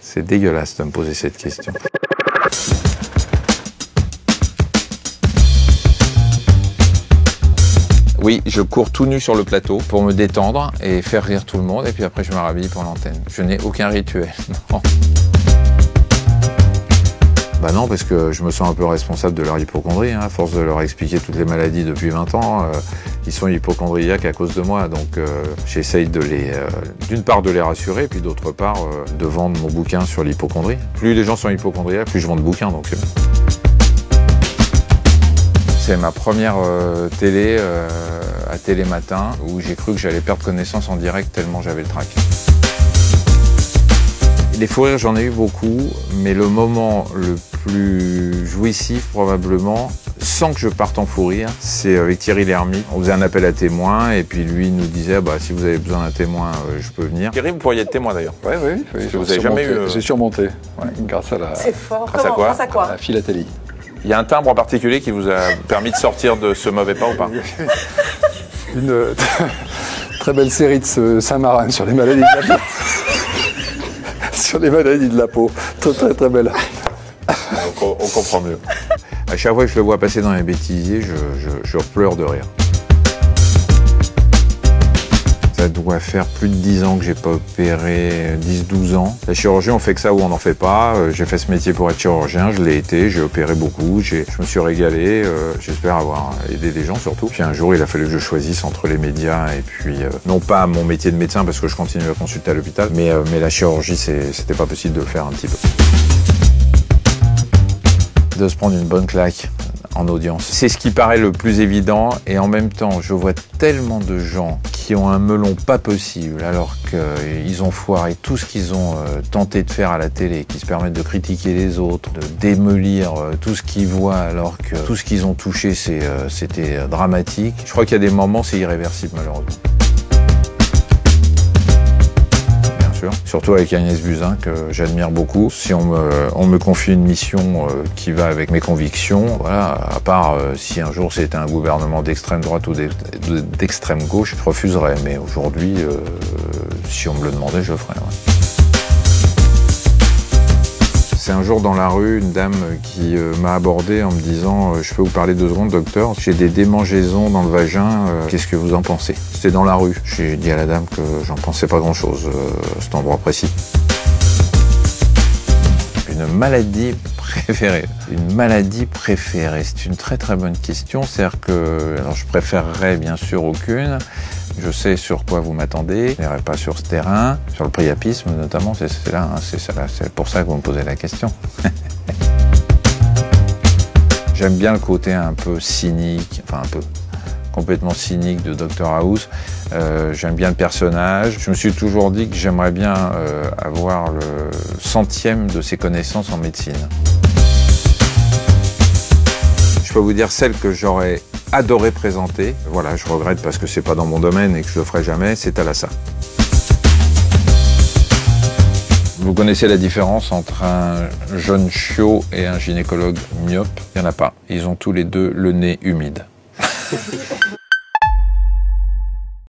C'est dégueulasse de me poser cette question. Oui, je cours tout nu sur le plateau pour me détendre et faire rire tout le monde. Et puis après, je me rhabille pour l'antenne. Je n'ai aucun rituel. Non. Bah non, parce que je me sens un peu responsable de leur hypocondrie. Hein, à force de leur expliquer toutes les maladies depuis 20 ans, ils sont hypocondriaques à cause de moi. Donc j'essaye de d'une part de les rassurer, puis d'autre part de vendre mon bouquin sur l'hypocondrie. Plus les gens sont hypocondriaques, plus je vends de bouquins. Donc c'est ma première télé à Télématin où j'ai cru que j'allais perdre connaissance en direct tellement j'avais le trac. Les fous rires, j'en ai eu beaucoup, mais le moment le plus jouissif probablement, sans que je parte en fou rire, c'est avec Thierry Lhermitte. On faisait un appel à témoins et puis lui nous disait bah, si vous avez besoin d'un témoin, je peux venir. Thierry, vous pourriez être témoin d'ailleurs. Oui. Vous n'avez jamais eu... J'ai surmonté, grâce à la... C'est fort. Grâce à quoi ? Grâce à quoi ? La philatélie. Il y a un timbre en particulier qui vous a permis de sortir de ce mauvais pas ou pas ? Une très belle série de Saint-Marin sur les maladies de la peau. Sur les maladies de la peau. Très belle. On comprend mieux. À chaque fois que je le vois passer dans les bêtisiers, je pleure de rire. Ça doit faire plus de 10 ans que j'ai pas opéré, 10-12 ans. La chirurgie, on fait que ça ou on n'en fait pas. J'ai fait ce métier pour être chirurgien, je l'ai été, j'ai opéré beaucoup, je me suis régalé, j'espère avoir aidé des gens surtout. Puis un jour, il a fallu que je choisisse entre les médias et puis, non pas mon métier de médecin parce que je continue à consulter à l'hôpital, mais la chirurgie, c'était pas possible de le faire un petit peu. De se prendre une bonne claque en audience. C'est ce qui paraît le plus évident et en même temps, je vois tellement de gens qui ont un melon pas possible alors qu'ils ont foiré tout ce qu'ils ont tenté de faire à la télé, qui se permettent de critiquer les autres, de démolir tout ce qu'ils voient alors que tout ce qu'ils ont touché c'était dramatique. Je crois qu'il y a des moments, c'est irréversible malheureusement. Surtout avec Agnès Buzyn, que j'admire beaucoup. Si on me confie une mission qui va avec mes convictions, voilà, à part si un jour c'était un gouvernement d'extrême droite ou d'extrême gauche, je refuserais. Mais aujourd'hui, si on me le demandait, je le ferais. Ouais. C'est un jour dans la rue, une dame qui m'a abordé en me disant « Je peux vous parler 2 secondes, docteur? J'ai des démangeaisons dans le vagin, qu'est-ce que vous en pensez ?» C'était dans la rue. J'ai dit à la dame que j'en pensais pas grand-chose à cet endroit précis. Une maladie préférée. Une maladie préférée, c'est une très bonne question. C'est-à-dire que alors je préférerais bien sûr aucune. Je sais sur quoi vous m'attendez. Je n'irai pas sur ce terrain, sur le priapisme notamment. C'est pour ça que vous me posez la question. J'aime bien le côté un peu cynique, enfin un peu complètement cynique de Dr House. J'aime bien le personnage. Je me suis toujours dit que j'aimerais bien avoir le 100e de ses connaissances en médecine. Je peux vous dire celle que j'aurais adoré présenter. Voilà, je regrette parce que c'est pas dans mon domaine et que je le ferai jamais, c'est Thalassa. Vous connaissez la différence entre un jeune chiot et un gynécologue myope? Il n'y en a pas. Ils ont tous les deux le nez humide.